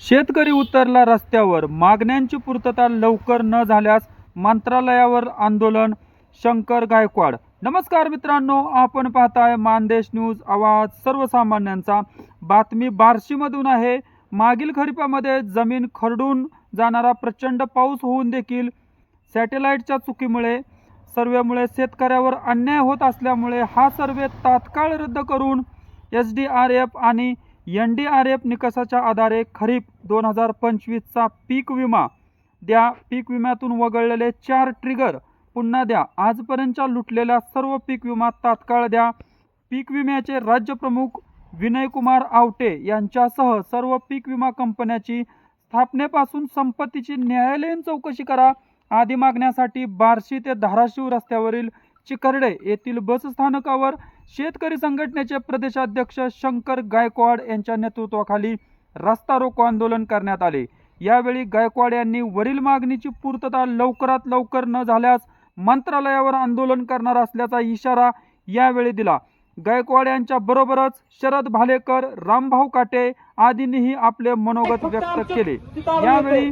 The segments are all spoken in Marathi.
शेतकरी उतरला रस्त्यावर, मागण्यांची पूर्तता लवकर न झाल्यास मंत्रालयावर आंदोलन. शंकर गायकवाड. नमस्कार मित्रांनो, आपण पाहताय मानदेश न्यूज, आवाज सर्वसामान्यांचा. बातमी बार्शीमधून आहे. मागील खरीपामध्ये जमीन खरडून जाणारा प्रचंड पाऊस होऊन देखील सॅटेलाइटच्या चुकीमुळे सर्वेमुळे शेतकऱ्यावर अन्याय होत असल्यामुळे हा सर्वे तात्काळ रद्द करून SDRF आणि NDRF निकषाच्या आधारे खरीप 2025चा पीक विमा द्या. पीक विम्यातून वगळलेले 4 ट्रिगर पुन्हा द्या. आजपर्यंतच्या लुटलेल्या सर्व पीक विमा तात्काळ द्या. पीक विम्याचे राज्य प्रमुख विनयकुमार आवटे यांच्यासह सर्व पीक विमा कंपन्याची स्थापनेपासून संपत्तीची न्यायालयीन चौकशी करा. आदी मागण्यासाठी बार्शी ते धाराशिव रस्त्यावरील चिकर्डे येथील बस स्थानकावर शेतकरी संघटनेचे प्रदेशाध्यक्ष शंकर गायकवाड यांच्या नेतृत्वाखाली रस्ता रोको आंदोलन करण्यात आले. यावेळी गायकवाड यांनी वरील मागणीची पूर्तता लवकरात लवकर न झाल्यास मंत्रालयावर आंदोलन करणार असल्याचा इशारा यावेळी दिला. गायकवाड यांच्या बरोबरच शरद भालेकर, रामभाऊ काटे आदींनीही आपले मनोगत व्यक्त केले. यावेळी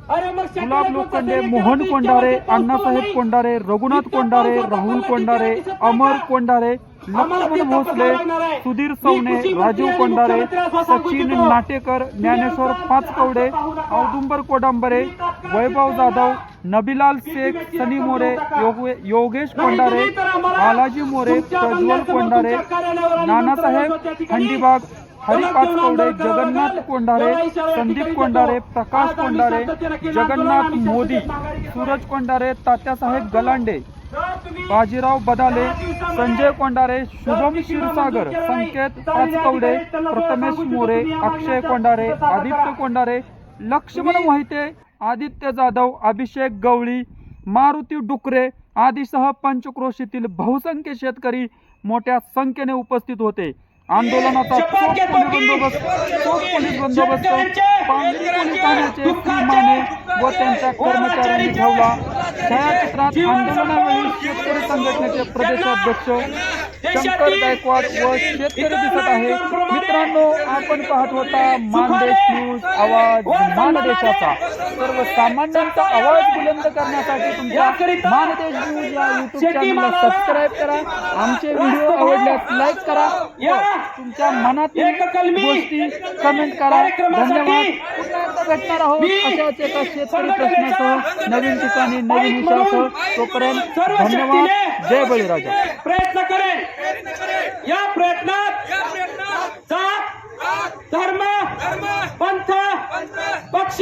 गुलाब लोखंडे, मोहन कोंडारे, अण्णासाहेब कोंडारे, रघुनाथ कोंडारे, राहुल कोंडारे, अमर कोंडारे, लक्ष्मण भोसले, सुधीर सवने, राजीव कोंडारे, सचिन नाटेकर, ज्ञानेश्वर पाचकवडे, औदुंबर कोडांबरे, वैभव जाधव, नबीलाल शेख, सनी मोरे, योगेश कोंडारे, बालाजी मोरे, प्रज्वल कोंडारे, नानासाहेब खंडीबाग, हरी पाचकवडे, जगन्नाथ कोंडारे, संदीप कोंडारे, प्रकाश कोंडारे, जगन्नाथ मोदी, सूरज कोंडारे, तात्यासाहेब गलांडे, बाजीराव बदाले, संजय कोंडारे, शुभम क्षीरसागर, संकेत पाचकवडे, प्रथमेश मोरे, अक्षय कोंडारे, आदित्य कोंडारे, लक्ष्मण मोहिते, आदित्य जाधव, अभिषेक गवळी, मारुती डुकरे आदीसह पंचक्रोशीतील बहुसंख्य शेतकरी मोठ्या संख्येने उपस्थित होते. आंदोलनाचा पोलीस बंदोबस्त पांगरी पोलीस ठाण्याचे सीमाने व त्यांच्या कर्मचाऱ्यांनी ठेवला. छायाचित्रात आंदोलनावेळी शेतकरी संघटनेचे प्रदेशाध्यक्ष शंकर गायकवाड व शेतकरी दिसत आहे. मित्रांनो, आपण पाहत होता मानदेश न्यूज, आवाज मानदेशाचा. सर्वसामान्यांचा आवाज बुलंद करण्यासाठी तुमच्या मानदेश न्यूज या YouTube चॅनलला सबस्क्राईब करा. आमचे व्हिडिओ आवडल्यास लाईक करा. तुमच्या मनातील गोष्टी कमेंट करा. धन्यवाद. पुन्हा एकदा भेटणार आहोत अशाच एका शेतकरी प्रश्नासह, नवीन ठिकाणी, नवीन विषयासह. तोपर्यंत धन्यवाद. जय बळीराजा. प्रयत्न करेल. या प्रयत्नात जात, धर्म, पंथ, पक्ष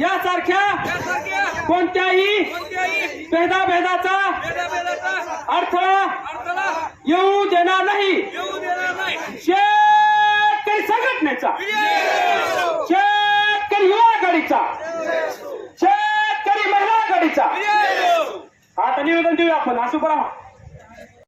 यासारख्या कोणत्याही भेदाभेदाचा अडथळा येऊ देणार नाही. शेतकरी संघटनेचा, शेतकरी युवा आघाडीचा, शेतकरी महिला आघाडीचा आता निवेदन देऊया आपण. असू करा.